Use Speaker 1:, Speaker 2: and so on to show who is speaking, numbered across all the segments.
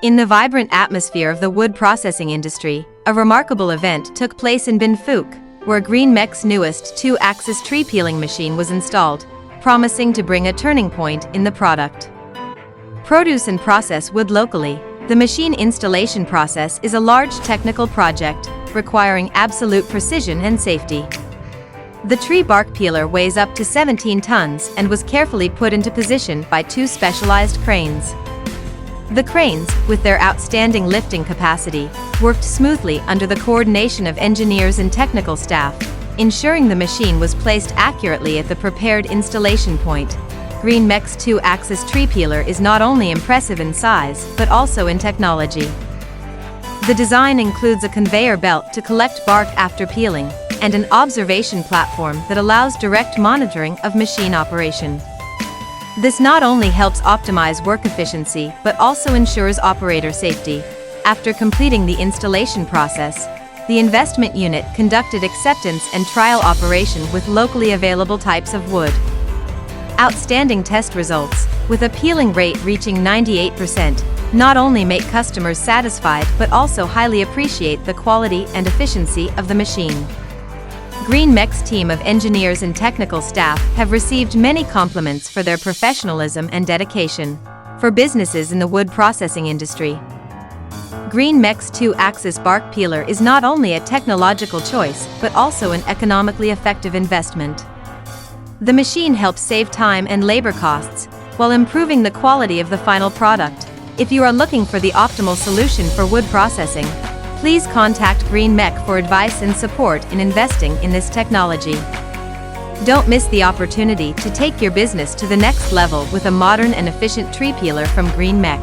Speaker 1: In the vibrant atmosphere of the wood processing industry, a remarkable event took place in Binh Phuoc, where Green Mech's newest 2-axis tree peeling machine was installed, promising to bring a turning point in the product. Produce and process wood locally. The machine installation process is a large technical project, requiring absolute precision and safety. The tree bark peeler weighs up to 17 tons and was carefully put into position by 2 specialized cranes. The cranes, with their outstanding lifting capacity, worked smoothly under the coordination of engineers and technical staff, ensuring the machine was placed accurately at the prepared installation point. Green Mech's 2-axis tree peeler is not only impressive in size, but also in technology. The design includes a conveyor belt to collect bark after peeling, and an observation platform that allows direct monitoring of machine operation. This not only helps optimize work efficiency, but also ensures operator safety. After completing the installation process, the investment unit conducted acceptance and trial operation with locally available types of wood. Outstanding test results, with a peeling rate reaching 98%, not only make customers satisfied but also highly appreciate the quality and efficiency of the machine. Green Mech's team of engineers and technical staff have received many compliments for their professionalism and dedication. For businesses in the wood processing industry, Green Mech's 2-axis bark peeler is not only a technological choice, but also an economically effective investment. The machine helps save time and labor costs, while improving the quality of the final product. If you are looking for the optimal solution for wood processing, please contact Green Mech for advice and support in investing in this technology. Don't miss the opportunity to take your business to the next level with a modern and efficient tree peeler from Green Mech.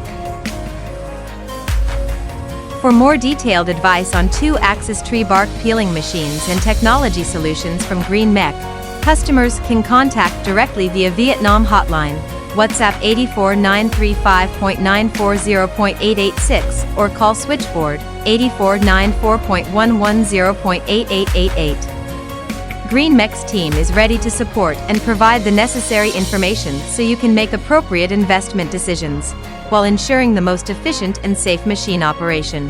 Speaker 1: For more detailed advice on 2-axis tree bark peeling machines and technology solutions from Green Mech, customers can contact directly via Vietnam hotline, WhatsApp 84935.940.886 or call switchboard 8494.110.8888. Green Mech's team is ready to support and provide the necessary information so you can make appropriate investment decisions, while ensuring the most efficient and safe machine operation.